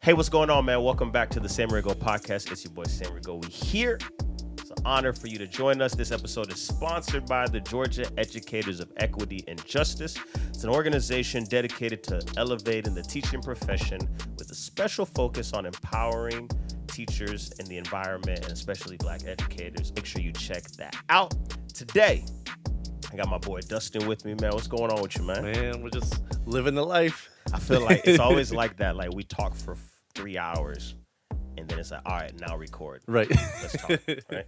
Hey, what's going on, man? Welcome back to the Sam Rigo podcast. It's your boy Sam Rigo. We here. It's an honor for you to join us. This episode is sponsored by the Georgia Educators of Equity and Justice. It's an organization dedicated to elevating the teaching profession with a special focus on empowering teachers in the environment and especially Black educators. Make sure you check that out. Today, I got my boy Dustin with me, man. What's going on with you, man? Man, we're just living the life. I feel like it's always like that. Like we talk for 3 hours and then it's like, all right, now record. Right. Let's talk. Right.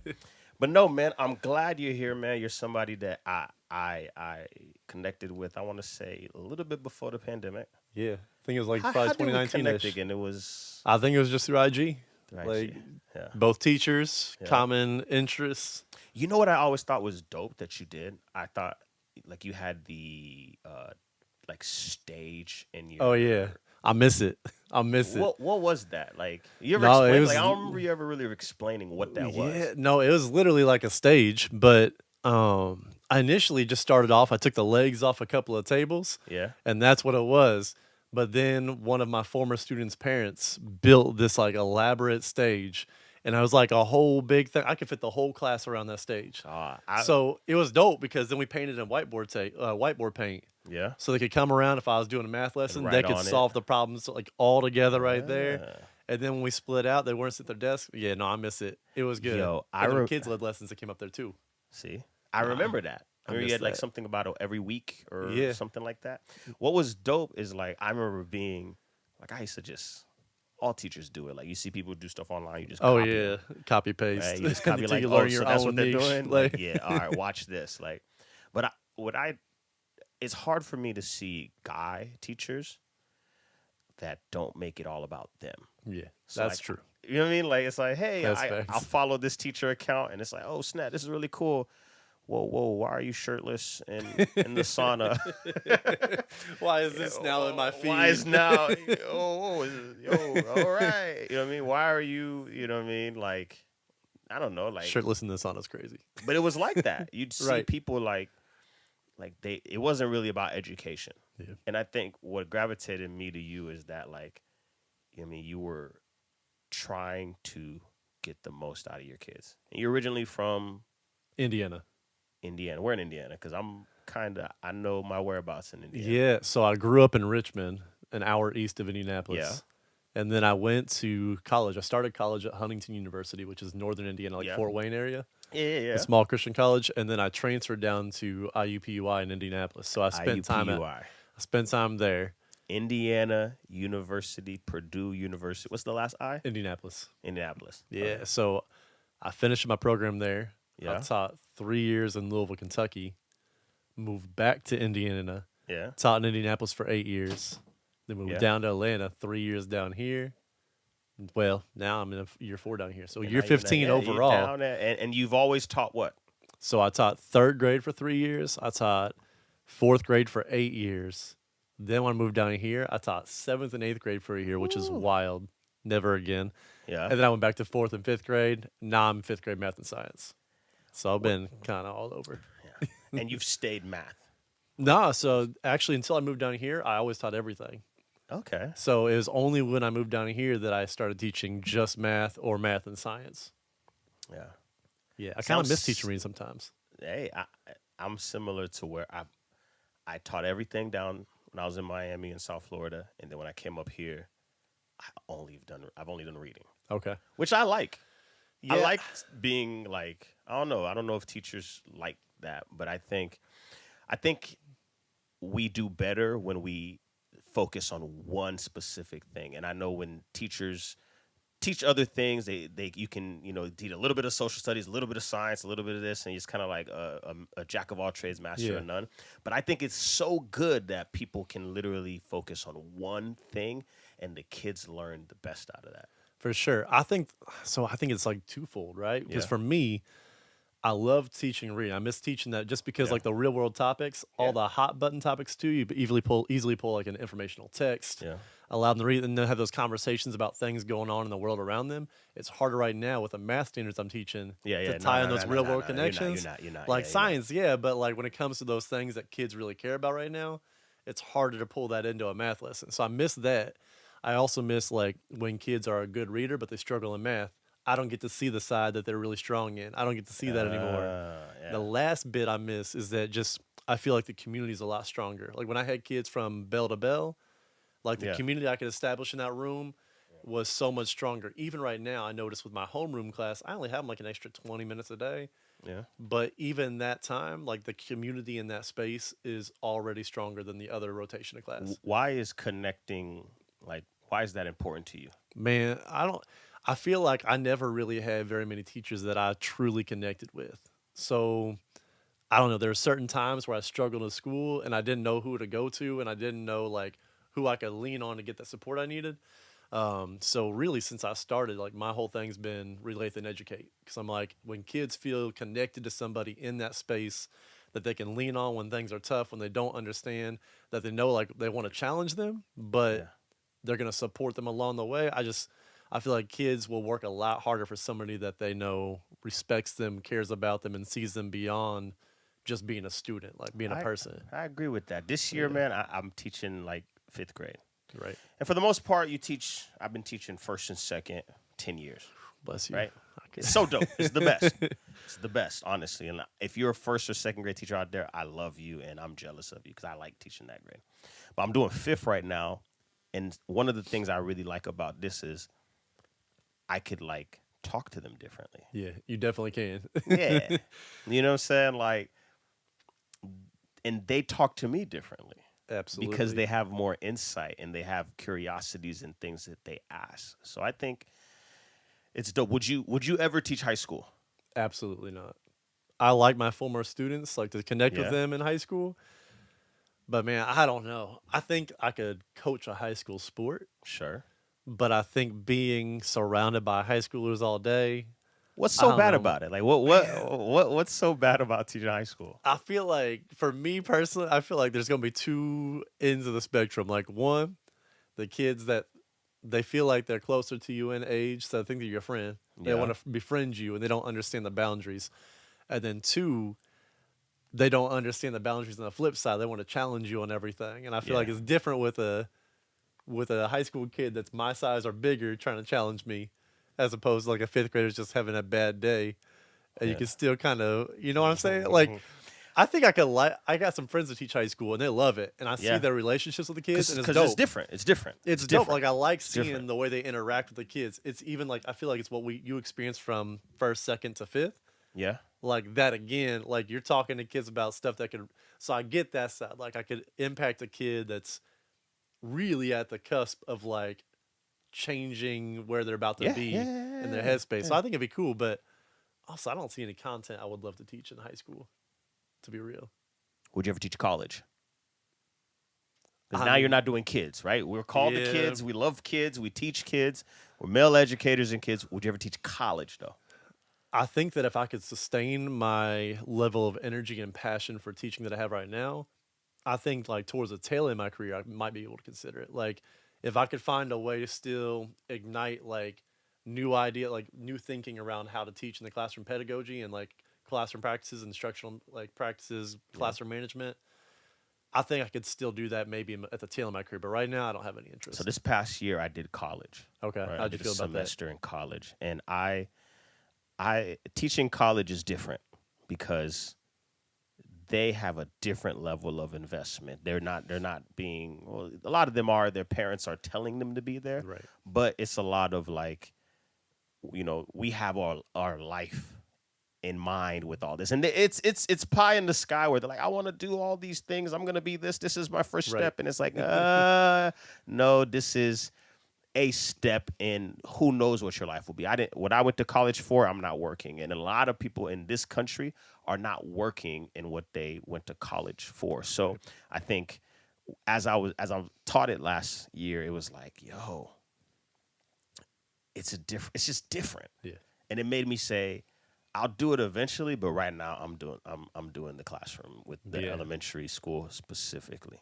But no, man, I'm glad you're here, man. You're somebody that I connected with, I want to say, a little bit before the pandemic. Yeah. I think it was like How probably did we 2019-ish. connect again? It was I think it was just through IG. through Like IG. Yeah. both teachers, Yeah. common interests. You know what I always thought was dope that you did? I thought like you had the like stage in your. Oh yeah. I miss it. I miss it. What was that? Like you ever No, it explained? was- Like I don't remember you ever really explaining what that was. Yeah, no, it was literally like a stage, but I initially just started off, I took the legs off a couple of tables. Yeah. And that's what it was. But then one of my former students' parents built this like elaborate stage, and I was like a whole big thing. I could fit the whole class around that stage. So it was dope because then we painted in whiteboard paint, yeah. so they could come around if I was doing a math lesson. write They could on it. solve the problems like all together right there. Yeah. And then when we split out, they weren't at their desk. Yeah, no, I miss it. It was good. Yo, And then kids led lessons that came up there too. See, I remember that. I remember you miss had like that. something about it every week or Yeah. something like that. What was dope is like I remember being like I used to just all teachers do it. Like you see people do stuff online, you just Oh copy yeah, it. copy paste. Right? You just copy Until like you oh, learn so your that's own what they're niche. doing. Like, Like, yeah, all right, watch this. Like, but it's hard for me to see guy teachers that don't make it all about them. yeah, So, that's like, true. You know what I mean? Like it's like, hey, That's I'll facts. follow this teacher account, and it's like, oh snap, this is really cool. Whoa, why are you shirtless in the sauna? Why is this now in my feed? Why is now? All right. You know what I mean? Why are you? You know what I mean? Like, I don't know. Like, Shirtless in the sauna's crazy. but it was like that. You'd see Right. people like they. It wasn't really about education, Yeah. and I think what gravitated me to you is that like, I mean, you were trying to get the most out of your kids. And you're originally from Indiana. Indiana. We're in Indiana because I know my whereabouts in Indiana. Yeah, so I grew up in Richmond, an hour east of Indianapolis. Yeah. And then I went to college. I started college at Huntington University, which is northern Indiana, like Yeah. Fort Wayne area. Yeah. A small Christian college. And then I transferred down to IUPUI in Indianapolis. So I spent time there. Indiana University, Purdue University. What's the last I? Indianapolis. Indianapolis. Yeah. Okay. So I finished my program there. Yeah. I taught 3 years in Louisville, Kentucky. Moved back to Indiana. Yeah. Taught in Indianapolis for 8 years. Then moved Yeah. down to Atlanta, 3 years down here. Well, now I'm in year 4 down here. So And year now you're 15 you're overall. down there, and you've always taught what? So I taught 3rd grade for 3 years. I taught 4th grade for 8 years. Then when I moved down here, I taught 7th and 8th grade for a year, which is Ooh. wild. Never again. Yeah. And then I went back to 4th and 5th grade. Now I'm 5th grade math and science. So I've been kind of all over. And you've stayed math. Nah, so actually until I moved down here, I always taught everything. Okay. So it was only when I moved down here that I started teaching just math or math and science. Yeah. Yeah, I kind of miss Sounds- teaching reading sometimes. Hey, I'm similar to where I taught everything down when I was in Miami and South Florida, and then when I came up here, I've only done reading, Okay. which I like. Yeah. I like being like I don't know if teachers like that, but I think we do better when we focus on one specific thing. And I know when teachers teach other things, you can teach a little bit of social studies, a little bit of science, a little bit of this, and it's kind of like a jack of all trades, master of none. But I think it's so good that people can literally focus on one thing, and the kids learn the best out of that. For sure. I think it's like twofold, right? Because Yeah. for me, I love teaching reading. I miss teaching that just because like the real world topics, all the hot button topics too, you easily pull like an informational text, Yeah. allow them to read and then have those conversations about things going on in the world around them. It's harder right now with the math standards I'm teaching to tie in those real world connections. You're not. Like science, yeah, but like when it comes to those things that kids really care about right now, it's harder to pull that into a math lesson. So I miss that. I also miss like when kids are a good reader but they struggle in math. I don't get to see the side that they're really strong in. I don't get to see that anymore. The Yeah. last bit I miss is that just I feel like the community is a lot stronger. Like when I had kids from bell to bell, like the Yeah. community I could establish in that room was so much stronger. Even right now, I notice with my homeroom class, I only have like an extra 20 minutes a day. Yeah. But even that time, like the community in that space is already stronger than the other rotation of class. Why is connecting like why is that important to you? Man, I feel like I never really had very many teachers that I truly connected with. So I don't know. There were certain times where I struggled in school and I didn't know who to go to and I didn't know like who I could lean on to get the support I needed. So really, since I started, like my whole thing's been relate and educate. Because I'm like, when kids feel connected to somebody in that space that they can lean on when things are tough, when they don't understand, that they know like they want to challenge them, but Yeah. they're gonna support them along the way. I feel like kids will work a lot harder for somebody that they know respects them, cares about them, and sees them beyond just being a student, like being a I person. I agree with that. This year, Yeah. man, I'm teaching like 5th grade. Right. And for the most part, I've been teaching first and second 10 years, Bless you. right? I can- It's so dope. It's the best. It's the best, honestly. And if you're a first or second grade teacher out there, I love you and I'm jealous of you because I like teaching that grade. But I'm doing 5th right now. And one of the things I really like about this is I could like talk to them differently. Yeah, you definitely can. Yeah. You know what I'm saying? Like, and they talk to me differently. Absolutely. Because they have more insight and they have curiosities and things that they ask. So I think it's dope. Would you ever teach high school? Absolutely not. I like my former students, like to connect with Yeah. them in high school. But man, I don't know. I think I could coach a high school sport, Sure. but I think being surrounded by high schoolers all day, What's I so don't bad know. about it? Like what's so bad about teaching high school? I feel like for me personally, I feel like there's gonna be two ends of the spectrum. Like one, the kids that they feel like they're closer to you in age, so they think they're your friend. They Yeah. want to befriend you, and they don't understand the boundaries. And then two, they don't understand the boundaries on the flip side. They want to challenge you on everything. And I feel like Yeah. it's different with a high school kid that's my size or bigger trying to challenge me, as opposed to like a fifth grader's just having a bad day. And you Yeah. can still kind of, you know what I'm saying? Like, I think I could I got some friends that teach high school and they love it. And I see Yeah. their relationships with the kids and it's Because dope. it's different. It's different. It's dope. different. Like I like seeing different. the way they interact with the kids. It's even like I feel like it's what you experience from first, second to fifth. Yeah. Like that again, like you're talking to kids about stuff that could so I get that side. Like I could impact a kid that's really at the cusp of like changing where they're about to Yeah. be Yeah. in their headspace. So I think it'd be cool, but also I don't see any content I would love to teach in high school, to be real. Would you ever teach college? Because I now you're mean- not doing kids, right? We're called the Yeah. kids. We love kids. We teach kids. We're male educators and kids. Would you ever teach college, though? I think that if I could sustain my level of energy and passion for teaching that I have right now, I think like towards the tail end of my career, I might be able to consider it. Like if I could find a way to still ignite like new idea, like new thinking around how to teach in the classroom pedagogy and like classroom practices, instructional like practices, classroom management. I think I could still do that maybe at the tail of my career, but right now I don't have any interest. So this past year, I did college. Okay, Right? I how'd you did feel a about that? semester in college, and I teaching college is different because they have a different level of investment. They're not being well, a lot of them are their parents are telling them to be there. Right. But it's a lot of like, we have our life in mind with all this. And it's pie in the sky where they're like, I want to do all these things. I'm going to be this. This is my first Right. step. And it's like, no, this is a step in who knows what your life will be. What I went to college for, I'm not working. And a lot of people in this country are not working in what they went to college for. So I think as I taught it last year, it was like, yo, it's just different. Yeah. And it made me say, I'll do it eventually, but right now I'm doing the classroom with the Yeah. elementary school specifically.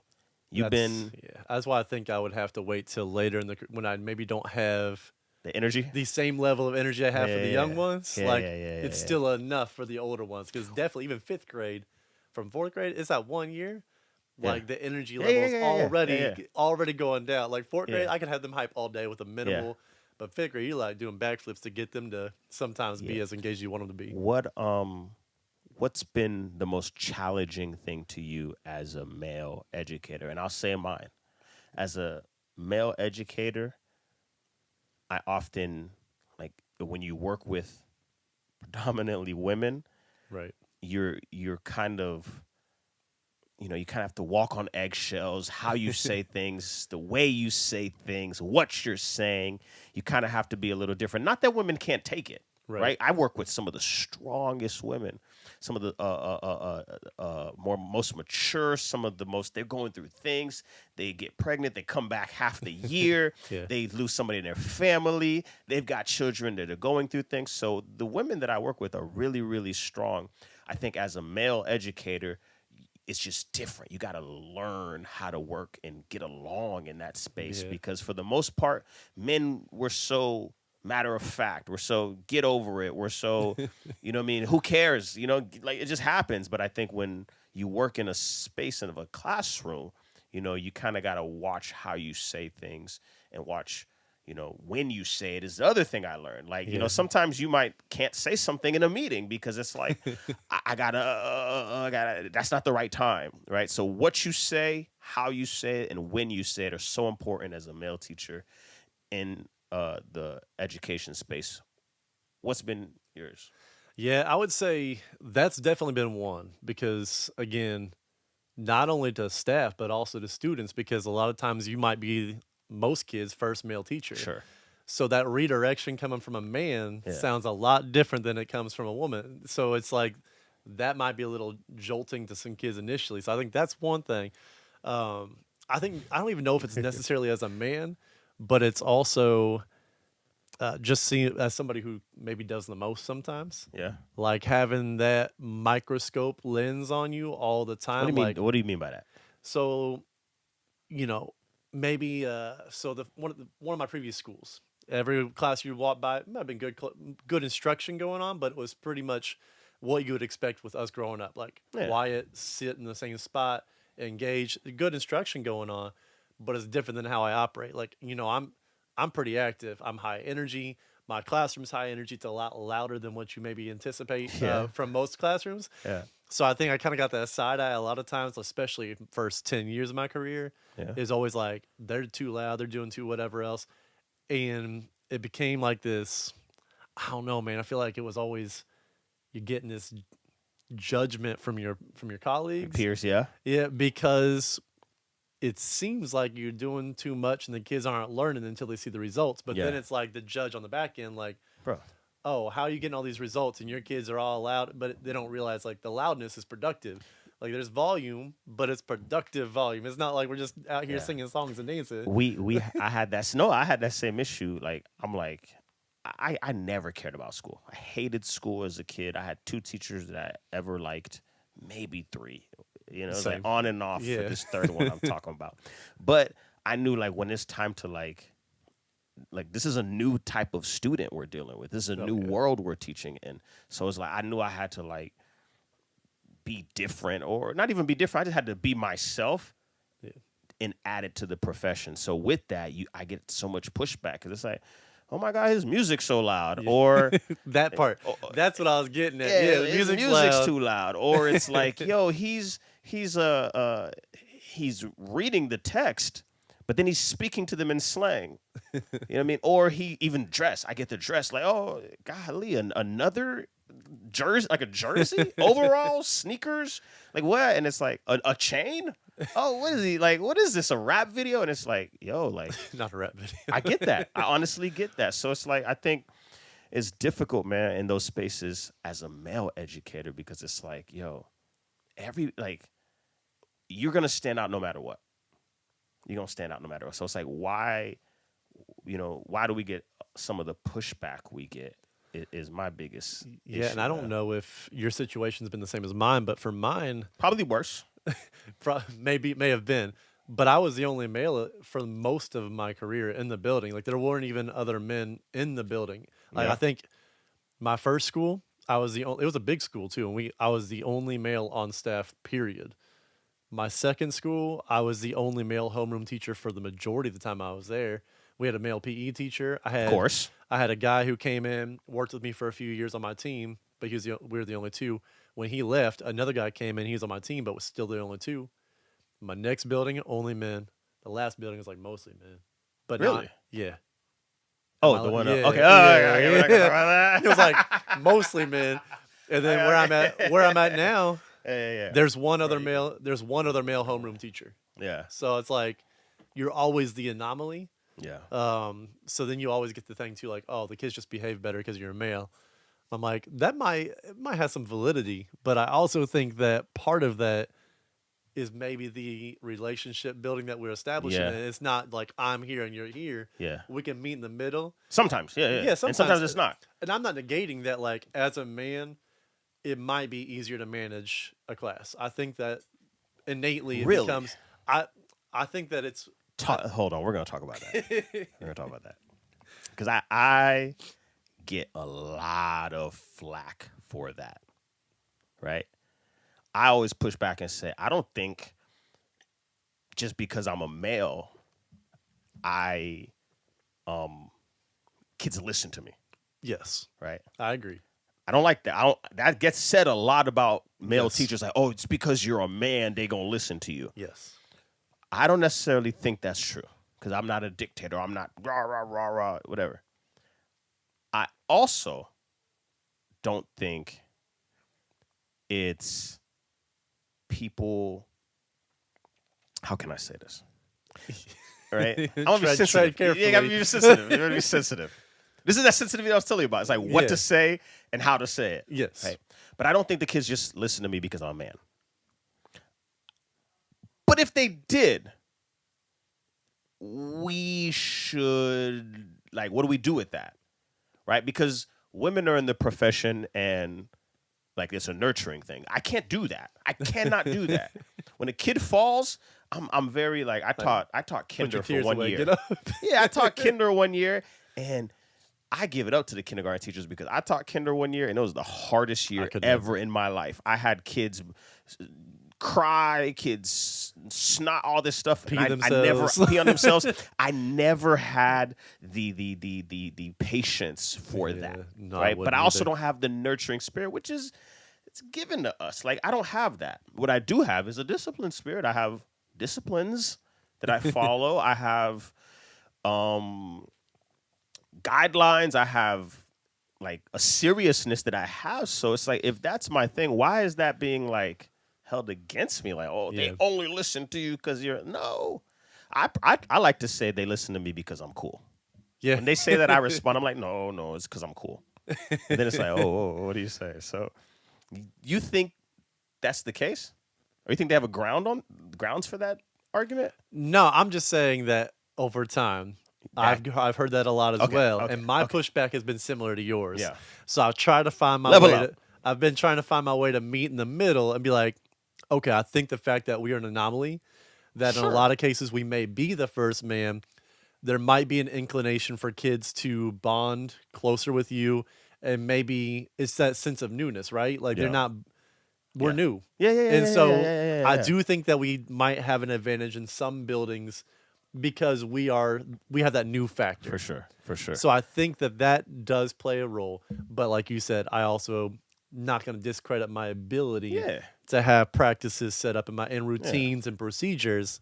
Yeah. That's why I think I would have to wait till later when I maybe don't have the energy. the same level of energy I have for the young ones. Yeah, like yeah, it's yeah. still enough for the older ones because definitely even fifth grade, from fourth grade, it's that 1 year. Yeah. Like the energy Yeah, level yeah, is yeah, yeah, yeah, yeah. already going down. Like fourth grade, Yeah. I can have them hype all day with a minimal, but fifth grade, you like doing backflips to get them to sometimes be Yeah. as engaged as you want them to be. What's been the most challenging thing to you as a male educator? And I'll say mine. As a male educator, I often like when you work with predominantly women, Right. you're kind of you kind of have to walk on eggshells, how you say things, the way you say things, what you're saying. You kind of have to be a little different. Not that women can't take it, Right. right? I work with some of the strongest women, some of the most mature, some of the most, they're going through things. They get pregnant, they come back half the year, Yeah. they lose somebody in their family, they've got children that are going through things. So the women that I work with are really, really strong. I think as a male educator, it's just different. You got to learn how to work and get along in that space Yeah. because for the most part, men were so matter of fact. We're so get over it. We're so, you know what I mean? Who cares? Like it just happens. But I think when you work in a space of a classroom, you kind of got to watch how you say things and watch when you say it is the other thing I learned. Like, sometimes you can't say something in a meeting because it's like, I gotta, that's not the right time, right? So what you say, how you say it, and when you say it are so important as a male teacher in the education space. What's been yours? Yeah, I would say that's definitely been one because, again, not only to staff, but also to students, because a lot of times you might be most kids' first male teacher. Sure. So that redirection coming from a man Yeah. sounds a lot different than it comes from a woman. So it's like that might be a little jolting to some kids initially. So I think that's one thing. I don't even know if it's necessarily as a man, but it's also just seeing as somebody who maybe does the most sometimes. Yeah. Like having that microscope lens on you all the time. What do you mean? Like, What do you mean by that? so, maybe so the one of my previous schools, every class you walk by, it might have been good instruction going on, but it was pretty much what you would expect with us growing up, like quiet, sit in the same spot, engage, good instruction going on, but it's different than how I operate. Like, I'm pretty active. I'm high energy. My classroom's high energy. It's a lot louder than what you maybe anticipate from most classrooms. Yeah. So I think I kind of got that side eye a lot of times, especially first 10 years of my career, is always like, they're too loud, they're doing too whatever else. And it became like this, I don't know, man. I feel like it was always, you're getting this judgment from your colleagues. Peers, yeah. Yeah, because it seems like you're doing too much and the kids aren't learning until they see the results. But then it's like the judge on the back end, like, bro, oh, how are you getting all these results and your kids are all loud, but they don't realize like the loudness is productive. Like there's volume, but it's productive volume. It's not like we're just out here singing songs and dancing. I had that same issue. Like I'm like, I never cared about school. I hated school as a kid. I had 2 teachers that I ever liked, maybe 3. It's like on and off for this third one I'm talking about. But I knew like when it's time to like this is a new type of student we're dealing with. This is a new world we're teaching in. So it's like I knew I had to like be different, or not even be different. I just had to be myself and add it to the profession. So with that, I get so much pushback because it's like, oh my God, his music's so loud, or that part. That's what I was getting at. Yeah, the music's loud. Too loud, or it's like, yo, he's reading the text, but then he's speaking to them in slang. You know what I mean? Or he even dress. I get the dress like, oh, golly, another jersey, like a jersey, overalls, sneakers, like what? And it's like a chain. Oh, what is he like? What is this? A rap video? And it's like, yo, like not a rap video. I get that. I honestly get that. So it's like I think it's difficult, man, in those spaces as a male educator because it's like, yo, you're gonna stand out no matter what. You're gonna stand out no matter what. So it's like, why do we get some of the pushback we get? Is my biggest issue. And I don't know if your situation's been the same as mine, but for mine, probably worse. may have been, but I was the only male for most of my career in the building. Like there weren't even other men in the building. Like I think my first school, I was the only. It was a big school too, and I was the only male on staff. Period. My second school, I was the only male homeroom teacher for the majority of the time I was there. We had a male PE teacher. Of course. I had a guy who came in, worked with me for a few years on my team, but we were the only two. When he left, another guy came in. He was on my team, but was still the only two. My next building, only men. The last building was like mostly men. But Really? Yeah. Oh, the one. Yeah, Okay. yeah, We're not gonna talk about that. It was like mostly men. And then where I'm at now, Yeah. there's one other male homeroom teacher. Yeah. So it's like you're always the anomaly. Yeah. So then you always get the thing too, like, oh, the kids just behave better because you're a male. I'm like, it might have some validity, but I also think that part of that is maybe the relationship building that we're establishing. Yeah. And it's not like I'm here and you're here. Yeah. We can meet in the middle. Sometimes. Yeah. Yeah, And sometimes it's not. And I'm not negating that, like, as a man, it might be easier to manage a class. I think that innately it becomes. I think that it's. Hold on, we're gonna talk about that. We're gonna talk about that because I get a lot of flack for that, right? I always push back and say I don't think just because I'm a male, kids listen to me. Yes, right. I agree. I don't like that. That gets said a lot about male Yes. teachers. Like, oh, it's because you're a man, they gonna listen to you. Yes. I don't necessarily think that's true because I'm not a dictator. I'm not rah, rah, rah, rah, whatever. I also don't think it's people. How can I say this? Right? I'm gonna be sensitive. You gotta be sensitive. You gotta be sensitive. This is that sensitivity I was telling you about. It's like what to say and how to say it. Yes. Right? But I don't think the kids just listen to me because I'm a man. But if they did, we should, like, what do we do with that? Right? Because women are in the profession and, like, it's a nurturing thing. I can't do that. I cannot do that. When a kid falls, I'm very, like, I taught kinder for 1 year. Yeah, I taught kinder 1 year, and I give it up to the kindergarten teachers because I taught kinder 1 year, and it was the hardest year ever in my life. I had kids cry, kids snot, all this stuff. I never pee on themselves. I never had the patience for that, right? But I also don't have the nurturing spirit, which is it's given to us. Like I don't have that. What I do have is a disciplined spirit. I have disciplines that I follow. I have guidelines. I have like a seriousness that I have. So it's like if that's my thing, why is that being like held against me? Like, oh, they only listen to you because you're no. I like to say they listen to me because I'm cool. Yeah. When they say that, I respond. I'm like, no, it's because I'm cool. And then it's like, oh, what do you say? So, you think that's the case, or you think they have a grounds for that argument? No, I'm just saying that over time, I've heard that a lot as well, and my pushback has been similar to yours. Yeah. So I've tried to find my way. I've been trying to find my way to meet in the middle and be like, okay, I think the fact that we are an anomaly, that in a lot of cases we may be the first man, there might be an inclination for kids to bond closer with you, and maybe it's that sense of newness, right? Like they're not, we're new. Yeah. And so I do think that we might have an advantage in some buildings because we have that new factor. For sure. So I think that does play a role. But like you said, I also not going to discredit my ability to have practices set up in routines and procedures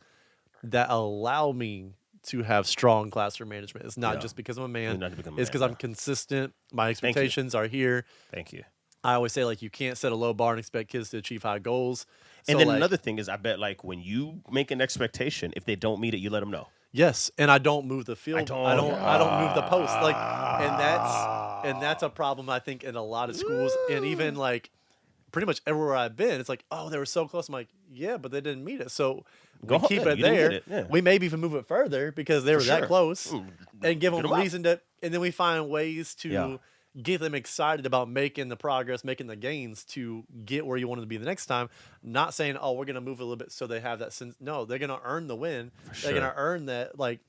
that allow me to have strong classroom management. It's not just because I'm a man. It's because I'm consistent. My expectations are here. Thank you. I always say, like, you can't set a low bar and expect kids to achieve high goals. And then another thing is, I bet, like, when you make an expectation, if they don't meet it, you let them know. Yes, and I don't move the field. I don't move the post. Like, and that's a problem I think in a lot of schools, and even like pretty much everywhere I've been. It's like, oh, they were so close. I'm like, yeah, but they didn't meet it. So we keep it there. We maybe even move it further because they were that close, and give them a reason to. And then we find ways to get them excited about making the progress, making the gains to get where you want them to be the next time. Not saying, oh, we're going to move a little bit so they have that sense. No, they're going to earn the win. They're going to earn that. Like,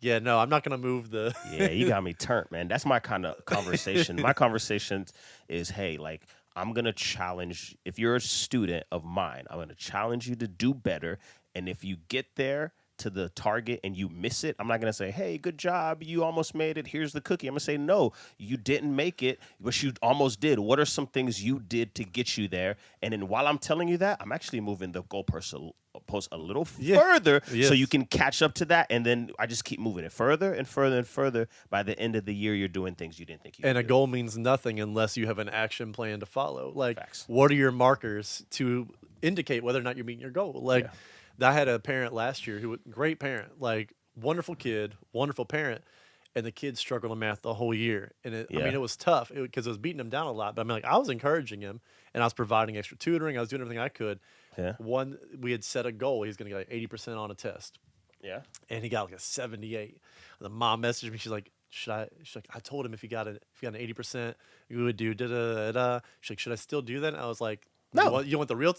yeah, no, I'm not going to move the. Yeah, you got me turned, man. That's my kind of conversation. My conversation is, hey, like, I'm going to challenge, if you're a student of mine, I'm going to challenge you to do better. And if you get there to the target and you miss it, I'm not going to say, hey, good job, you almost made it, here's the cookie. I'm going to say, no, you didn't make it, but you almost did. What are some things you did to get you there? And then while I'm telling you that, I'm actually moving the goalpost a little further so you can catch up to that. And then I just keep moving it further and further and further. By the end of the year, you're doing things you didn't think you could do. And a goal means nothing unless you have an action plan to follow. Like, Facts. What are your markers to indicate whether or not you're meeting your goal? Like, I had a parent last year who was a great parent, like wonderful kid, wonderful parent, and the kid struggled in math the whole year. And I mean, it was tough because it was beating him down a lot. But I mean, like, I was encouraging him, and I was providing extra tutoring. I was doing everything I could. Yeah. We had set a goal. He's going to get like 80% on a test. Yeah. And he got like a 78. And the mom messaged me. She's like, She's like, I told him if you got an 80%, you would do da da da. She's like, should I still do that? And I was like, no. You want the real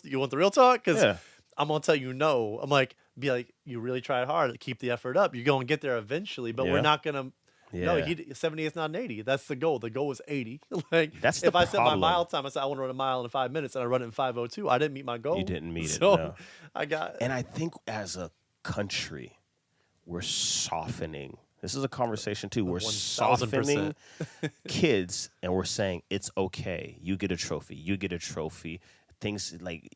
talk? Because I'm gonna tell you no. I'm like, be like, you really tried hard. Keep the effort up. You're gonna get there eventually, but we're not gonna. No, 78 is not an 80. That's the goal. The goal was 80. Like, that's the if I problem. set my mile time, I said I want to run a mile in 5 minutes, and I run it in 5:02. I didn't meet my goal. You didn't meet it. So no. I got. And I think as a country, we're softening. This is a conversation too. We're 1000%. softening kids, and we're saying it's okay. You get a trophy. You get a trophy. Things like.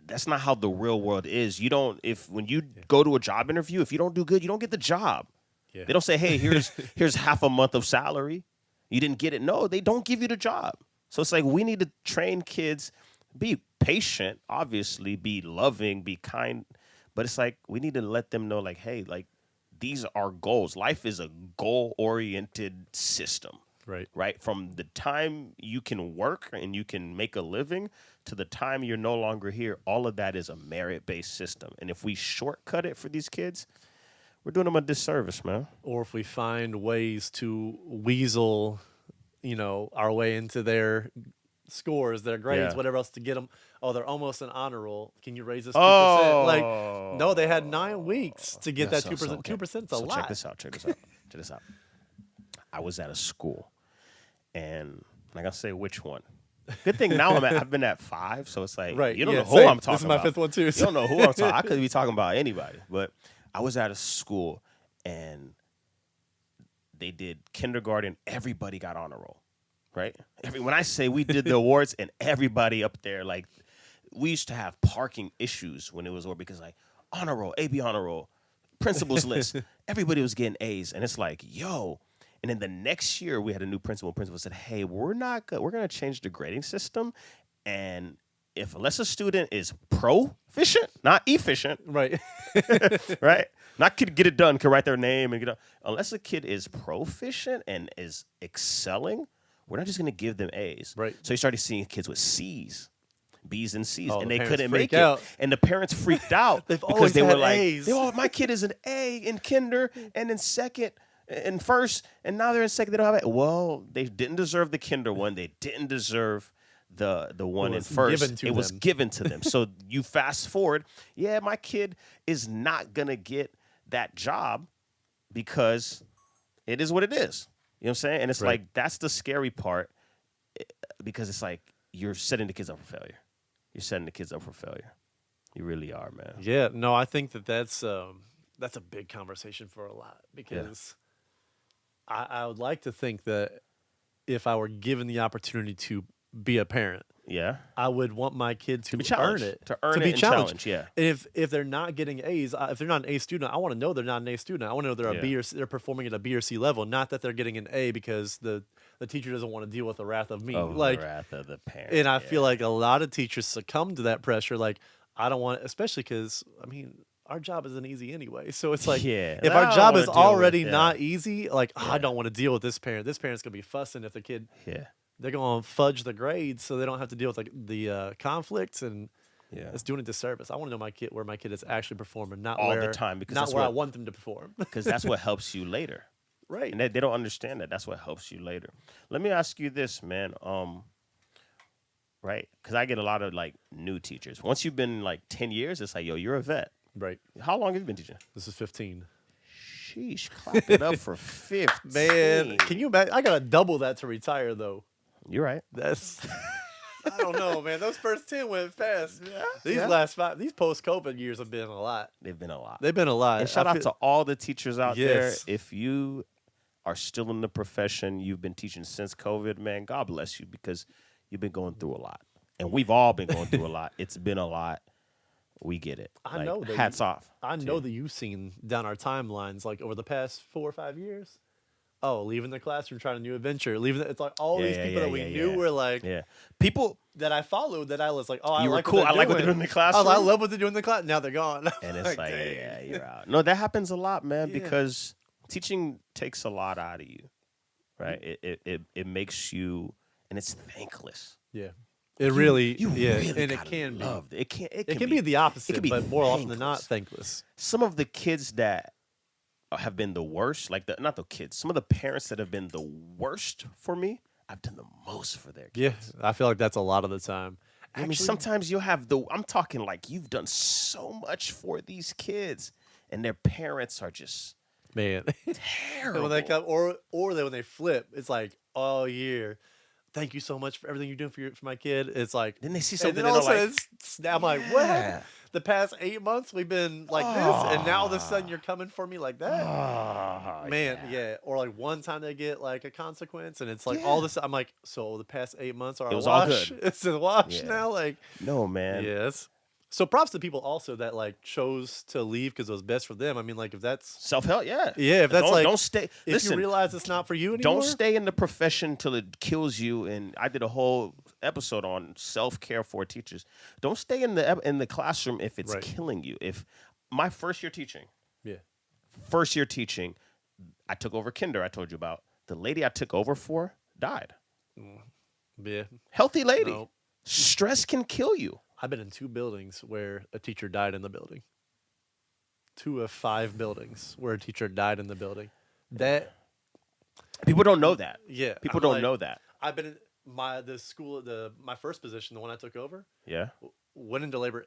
That's not how the real world is. You don't. When you go to a job interview, if you don't do good, you don't get the job. Yeah. They don't say, "Hey, here's half a month of salary. You didn't get it." No, they don't give you the job. So it's like we need to train kids, be patient, obviously, be loving, be kind, but it's like we need to let them know, like, hey, like these are goals. Life is a goal-oriented system. Right. From the time you can work and you can make a living to the time you're no longer here, all of that is a merit-based system. And if we shortcut it for these kids, we're doing them a disservice, man. Or if we find ways to weasel, our way into their scores, their grades, whatever else to get them. Oh, they're almost an honor roll. Can you raise this 2%? Like, no, they had 9 weeks to get that 2%. 2%'s a lot. Check this out. I was at a school. And I'm not gonna say which one. Good thing now I've been at 5, so it's like you don't know who I'm talking about. This is my 5th one too. You don't know who I'm talking. I could be talking about anybody, but I was at a school and they did kindergarten. Everybody got honor roll, right? When I say we did the awards and everybody up there, like we used to have parking issues when it was because like honor roll, AB honor roll, principal's list. Everybody was getting A's, and it's like, yo. And then the next year, we had a new principal. Principal said, hey, we're going to change the grading system. And unless a student is proficient, not efficient. Right. Right? Not could get it done, can write their name and get up. Unless a kid is proficient and is excelling, we're not just going to give them A's. Right. So you started seeing kids with C's. B's and C's, and they couldn't make it. And the parents freaked out because they were like, A's. My kid is an A in kinder and in second. In first, and now they're in second. They don't have it. Well, they didn't deserve the kinder one. They didn't deserve the one in first. It was given to them. So you fast forward. Yeah, my kid is not gonna get that job because it is what it is. You know what I'm saying? And it's like that's the scary part because it's like you're setting the kids up for failure. You're setting the kids up for failure. You really are, man. Yeah. No, I think that's a big conversation for a lot because. Yeah. I would like to think that if I were given the opportunity to be a parent, I would want my kid to earn it, to be challenged. Yeah. And if they're not getting A's, if they're not an A student, I want to know they're not an A student. I want to know they're a B or they're performing at a B or C level, not that they're getting an A because the teacher doesn't want to deal with the wrath of me, the wrath of the parent. And I feel like a lot of teachers succumb to that pressure. Like I don't want, especially because our job isn't easy anyway. So it's like, if our job is already not easy, like, I don't want to deal with this parent. This parent's going to be fussing if the kid, they're going to fudge the grades so they don't have to deal with like the conflicts and it's doing a disservice. I want to know where my kid is actually performing, not all the time, because not where I want them to perform. Because that's what helps you later. Right. And they don't understand that. That's what helps you later. Let me ask you this, man. Right? Because I get a lot of like new teachers. Once you've been like 10 years, it's like, yo, you're a vet. Right. How long have you been teaching? This is 15. Sheesh, clap it up for 15. Man, can you imagine? I got to double that to retire, though. You're right. That's I don't know, man. Those first 10 went fast. Yeah, These yeah. last 5, these post-COVID years have been a lot. They've been a lot. They've been a lot. And shout out to all the teachers out there. Yes. If you are still in the profession, you've been teaching since COVID, man, God bless you, because you've been going through a lot. And we've all been going through a lot. It's been a lot. We get it. I know that hats off. I know that you've seen down our timelines, like over the past 4 or 5 years. Oh, leaving the classroom, trying a new adventure. It's like all these people that we knew were like, people that I followed, that I was like, oh, I you were like cool. what I like what doing. they're doing in the classroom. I love what they're doing in the class. Now they're gone. And it's like, dang. yeah, you're out. No, that happens a lot, man, because teaching takes a lot out of you, right? It makes you, and it's thankless. Yeah. It really, really and it can be. It can be the opposite, it can be but more often than thankless. not, thankless. Some of the kids that have been the worst, like not the kids, some of the parents that have been the worst for me, I've done the most for their kids. Yeah, I feel like that's a lot of the time. I mean, sometimes you'll have I'm talking like you've done so much for these kids, and their parents are just man, terrible. when they come, or when they flip, it's like, oh, year. Thank you so much for everything you're doing for my kid. It's like, then they see something and and all they're of a sudden, I'm like, what? The past 8 months we've been like this, and now all of a sudden you're coming for me like that. Man, yeah. Or like one time they get like a consequence, and it's like all this. I'm like, so the past 8 months are it was a wash. all good. It's a wash now. Like, no, man. Yes. So props to people also that like chose to leave because it was best for them. I mean, like if that's self-help, yeah. If that's don't stay. If you realize it's not for you anymore, don't stay in the profession till it kills you. And I did a whole episode on self-care for teachers. Don't stay in the classroom if it's killing you. If my first year teaching, I took over kinder. I told you about the lady I took over for died. Yeah, healthy lady. No. Stress can kill you. I've been in 2 buildings where a teacher died in the building. 2 of 5 buildings where a teacher died in the building. That people don't know that. Yeah, people don't know that. I've been in my first position, the one I took over. Yeah, went into labor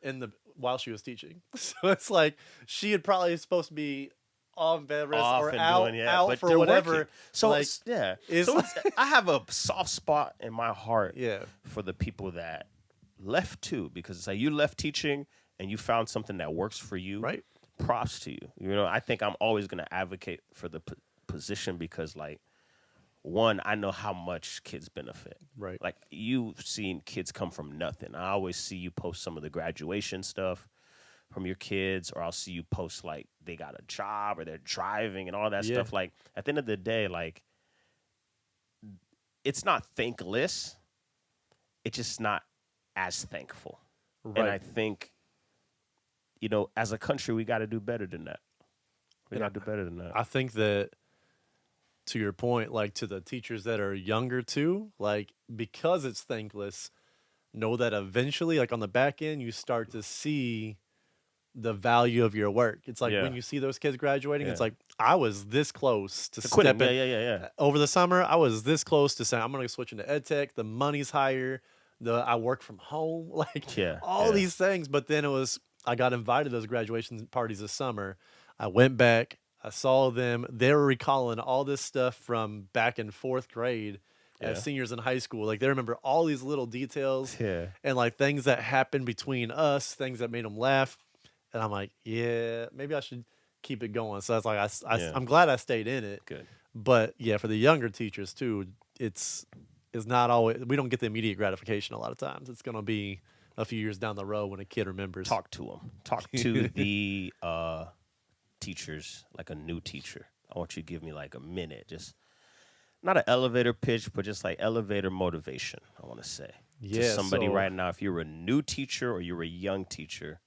while she was teaching. So it's like she had probably supposed to be on bed rest or out for whatever. Working. So like, I have a soft spot in my heart. Yeah. For the people that left too, because it's like you left teaching and you found something that works for you. Right. Props to you. You know, I think I'm always going to advocate for the position because, like, one, I know how much kids benefit. Right. Like, you've seen kids come from nothing. I always see you post some of the graduation stuff from your kids, or I'll see you post, like, they got a job or they're driving and all that stuff. Like, at the end of the day, like, it's not thankless. It's just not as thankful. Right. And I think, you know, as a country, we got to do better than that. I think that, to your point, like to the teachers that are younger too, like because it's thankless, know that eventually, like on the back end, you start to see the value of your work. It's like when you see those kids graduating, it's like, I was this close to stepping. Over the summer, I was this close to saying, I'm going to switch into ed tech. The money's higher. I work from home, like all these things. But then I got invited to those graduation parties this summer. I went back, I saw them. They were recalling all this stuff from back in 4th grade as seniors in high school. Like they remember all these little details and like things that happened between us, things that made them laugh. And I'm like, yeah, maybe I should keep it going. So that's like, I'm glad I stayed in it. Good. But yeah, for the younger teachers too, it's not always, we don't get the immediate gratification a lot of times. It's going to be a few years down the road when a kid remembers. Talk to them. Talk to the teachers, like a new teacher. I want you to give me like a minute. Just not an elevator pitch, but just like elevator motivation, I want to say. Yeah, to somebody right now, if you're a new teacher or you're a young teacher,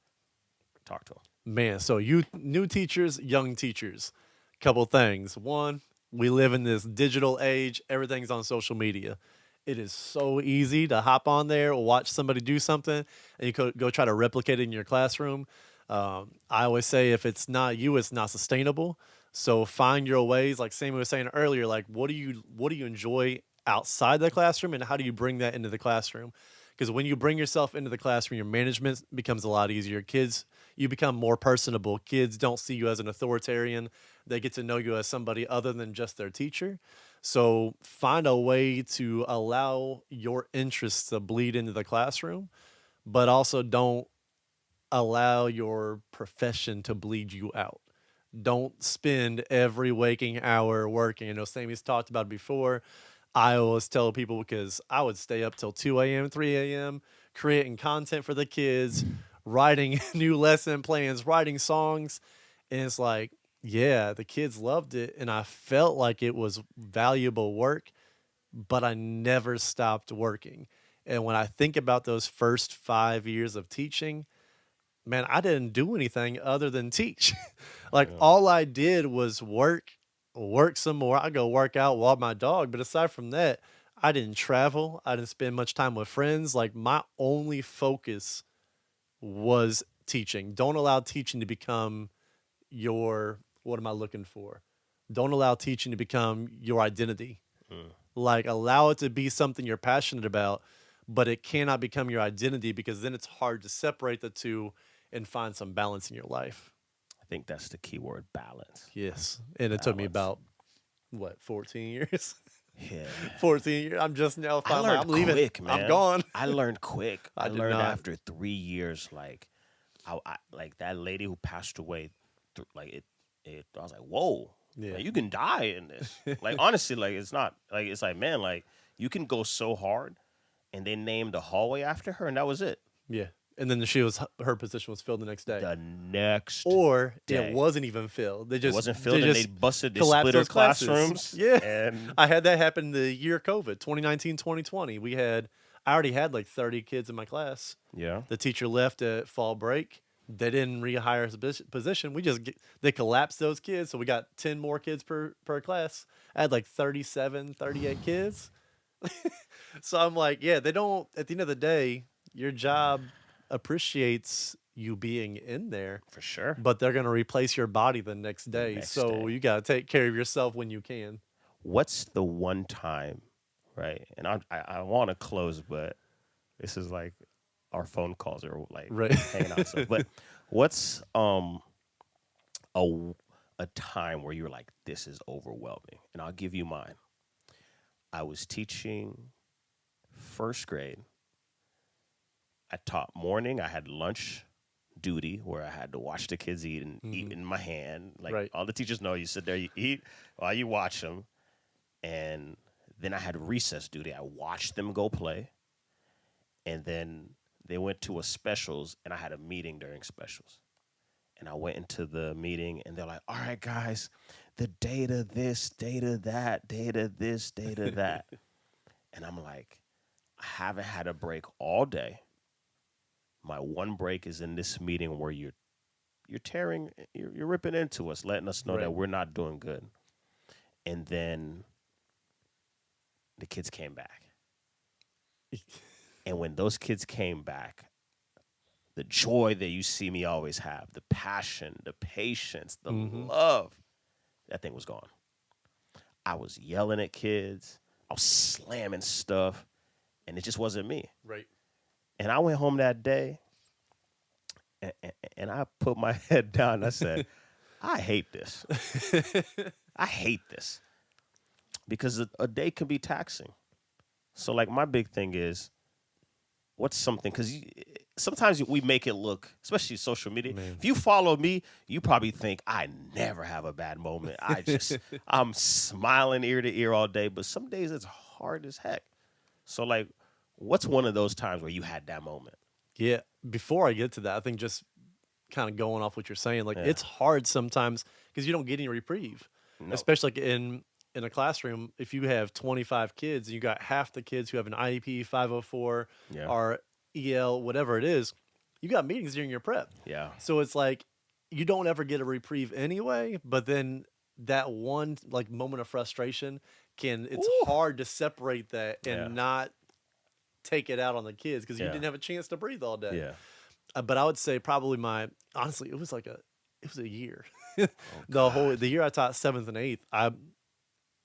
talk to them. Man, so you new teachers, young teachers, couple things. One, we live in this digital age. Everything's on social media. It is so easy to hop on there or watch somebody do something, and you go try to replicate it in your classroom. I always say if it's not you, it's not sustainable. So find your ways. Like Sammy was saying earlier, like what do you enjoy outside the classroom, and how do you bring that into the classroom? Because when you bring yourself into the classroom, your management becomes a lot easier. Kids, you become more personable. Kids don't see you as an authoritarian. They get to know you as somebody other than just their teacher. So find a way to allow your interests to bleed into the classroom, but also don't allow your profession to bleed you out. Don't spend every waking hour working. I know Sammy's talked about it before. I always tell people because I would stay up till 2 a.m., 3 a.m., creating content for the kids, writing new lesson plans, writing songs. And it's like, yeah, the kids loved it. And I felt like it was valuable work, but I never stopped working. And when I think about those first 5 years of teaching, man, I didn't do anything other than teach. Like Yeah. all I did was work some more. I go work out, walk my dog. But aside from that, I didn't travel. I didn't spend much time with friends. Like my only focus was teaching. Don't allow teaching to become your, what am I looking for? Don't allow teaching to become your identity. Like allow it to be something you're passionate about, but it cannot become your identity because then it's hard to separate the two and find some balance in your life. I think that's the key word, balance. Yes. And it took me Balance. about what, 14 years? Yeah. 14 years. I'm just now I finally learned I'm leaving. quick, man. I'm gone. I learned quick. I I did learned not. after 3 years, like, like that lady who passed away, like it. I was like, whoa, Yeah. like, you can die in this. Like honestly, like it's not like it's like man, like you can go so hard, and they named the hallway after her, and that was it. Yeah. And then her position was filled the next day. The next Or day. it wasn't even filled. They it just wasn't filled, and they just busted. They collapsed split her those classes. classrooms. Yeah. and I had that happen the year of COVID, 2019, 2020. I already had like 30 kids in my class. yeah, The teacher left at fall break. They didn't rehire his position. They collapsed those kids. So we got 10 more kids per class. I had like 37, 38 kids. So I'm like, yeah, they don't, at the end of the day, your job appreciates you being in there, for sure. but they're going to replace your body the next day. next So day. you got to take care of yourself when you can. What's the one time, right? And I want to close, but this is like our phone calls are like Right. hanging out stuff. But what's a a time where you're like, this is overwhelming? And I'll give you mine. I was teaching first grade. I taught morning. I had lunch duty where I had to watch the kids eat and eat in my hand. Like Right. all the teachers know, you sit there, you eat while you watch them. And then I had recess duty. I watched them go play. And then they went to a specials, and I had a meeting during specials. And I went into the meeting, and they're like, all right, guys, the data this, data that, data this, data that. And I'm like, I haven't had a break all day. My one break is in this meeting where you're ripping into us, letting us know Right. that we're not doing good. And then the kids came back. And when those kids came back, the joy that you see me always have, the passion, the patience, the love, that thing was gone. I was yelling at kids. I was slamming stuff, and it just wasn't me. Right. And I went home that day, and I put my head down, and I said, I hate this. I hate this. Because a day can be taxing. So, like, my big thing is, what's something, because sometimes we make it look, especially social media. Man. If you follow me, you probably think I never have a bad moment. I'm smiling ear to ear all day, but some days it's hard as heck. So, like, what's one of those times where you had that moment? Yeah. Before I get to that, I think just kind of going off what you're saying, like it's hard sometimes because you don't get any reprieve, especially like in a classroom. If you have 25 kids, you got half the kids who have an IEP, 504, or EL, whatever it is. You got meetings during your prep. Yeah. So it's like you don't ever get a reprieve anyway. But then that one like moment of frustration it's hard to separate that and not take it out on the kids because you didn't have a chance to breathe all day. Yeah. But I would say probably honestly, it was a year. The year I taught 7th and 8th,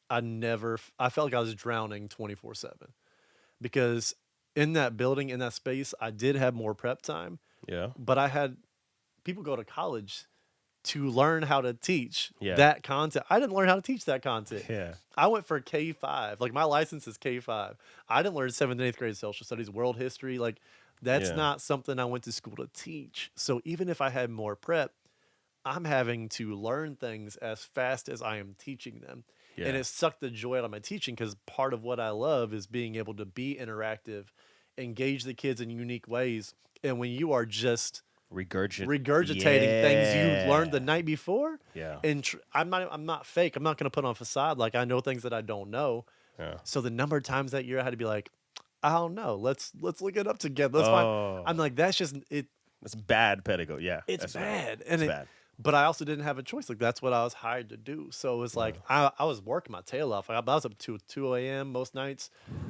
I felt like I was drowning 24/7 because in that building, in that space, I did have more prep time. Yeah. But I had people go to college to learn how to teach Yeah. that content. I didn't learn how to teach that content. Yeah. I went for K5. Like my license is K5. I didn't learn 7th and 8th grade social studies, world history. Like that's Yeah. not something I went to school to teach. So even if I had more prep, I'm having to learn things as fast as I am teaching them. Yeah. And it sucked the joy out of my teaching because part of what I love is being able to be interactive, engage the kids in unique ways. And when you are just regurgitating things you learned the night before, and I'm not fake. I'm not going to put on a facade like I know things that I don't know. Yeah. So the number of times that year I had to be like, I don't know. Let's look it up together. Let's find. I'm like, that's just it. That's bad pedagogy. Yeah, It's bad, and it's bad. But I also didn't have a choice. Like that's what I was hired to do. So it was like I was working my tail off. I was up to 2 a.m. most nights,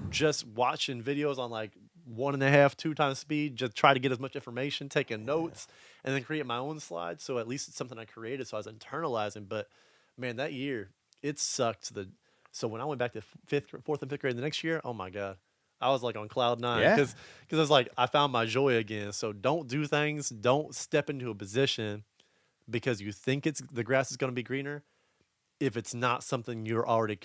just watching videos on like 1.5, 2 times speed, just try to get as much information, taking notes, and then create my own slides. So at least it's something I created. So I was internalizing. But man, that year it sucked. So when I went back to 4th and 5th grade the next year, oh my God, I was like on cloud 9 because I was like I found my joy again. So don't do things. Don't step into a position because you think the grass is going to be greener if it's not something you're already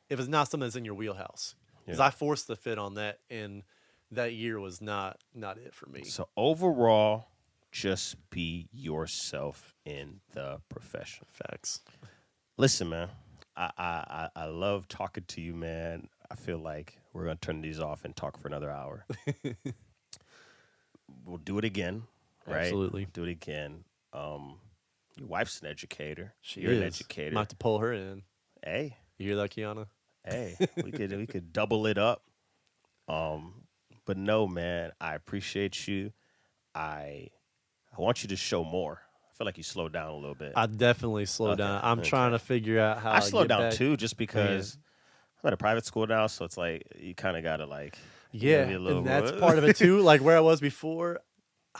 if it's not something that's in your wheelhouse. Because I forced the fit on that, and that year was not it for me. So overall, just be yourself in the profession. Facts. Listen, man, I love talking to you, man. I feel like we're gonna turn these off and talk for another hour. We'll do it again, right? Absolutely. Do it again. Your wife's an educator. You're an educator. Might have to pull her in. Hey, you hear that, Kiana? Hey, we could double it up. But no, man, I appreciate you. I want you to show more. I feel like you slowed down a little bit. I definitely slowed down. I'm trying to figure out how I slowed down back. too, just because I'm at a private school now, so it's like you kind of gotta like and that's part of it too. Like where I was before,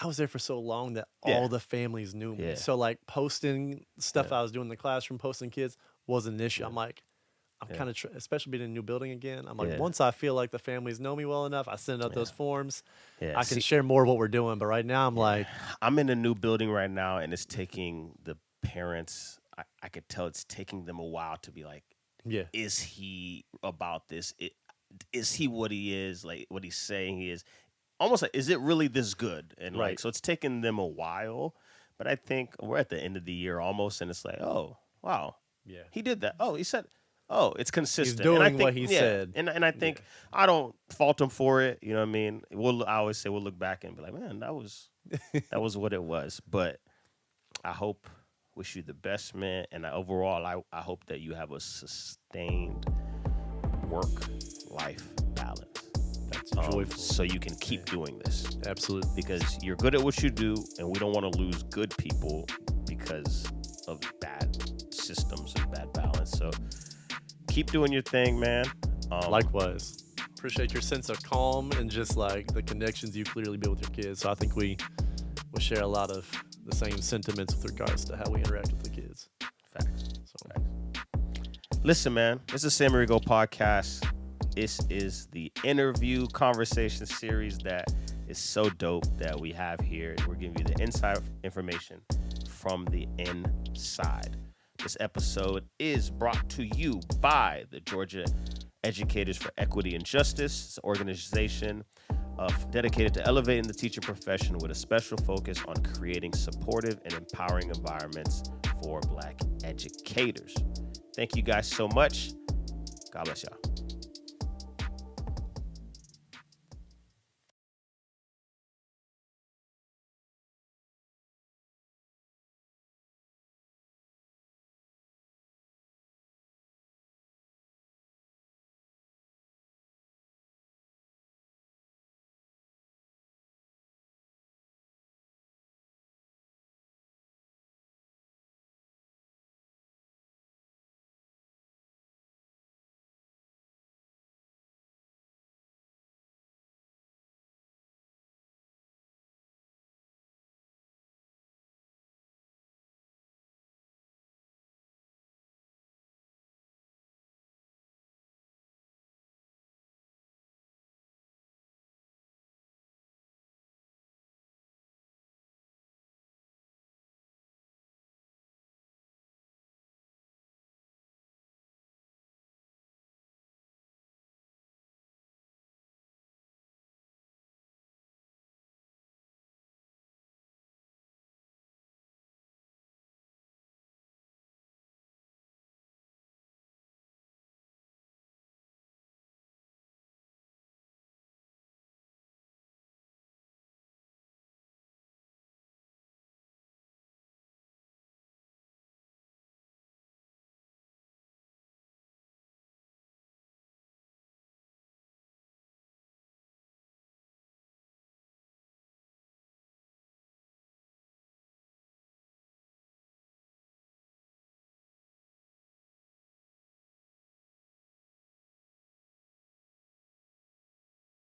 I was there for so long that all the families knew me. So like posting stuff I was doing in the classroom, posting kids wasn't an issue. I'm like, I'm kind of, especially being in a new building again. I'm like, once I feel like the families know me well enough, I send out those forms. I can share more of what we're doing. But right now I'm like, I'm in a new building right now, and it's taking the parents, I could tell it's taking them a while to be like, is he about this? Is he what he is? Like what he's saying he is? Almost like, is it really this good? And like, so it's taken them a while, but I think we're at the end of the year almost, and it's like, oh, wow. Yeah. He did that. Oh, he said, oh, it's consistent. He's doing and I think, what he said. And I think I don't fault him for it. You know what I mean? I always say we'll look back and be like, man, that was what it was. But I wish you the best, man. And overall, I hope that you have a sustained work-life balance. That's joyful. So you can keep doing this. Absolutely. Because you're good at what you do, and we don't want to lose good people because of bad systems and bad balance. So keep doing your thing, man. Likewise. Appreciate your sense of calm and just like the connections you clearly build with your kids. So I think we share a lot of the same sentiments with regards to how we interact with the kids. Facts. Listen, man, this is Sammy Rigo Podcast. This is the interview conversation series that is so dope that we have here. We're giving you the inside information from the inside. This episode is brought to you by the Georgia Educators for Equity and Justice. It's an organization dedicated to elevating the teaching profession with a special focus on creating supportive and empowering environments for Black educators. Thank you guys so much. God bless y'all.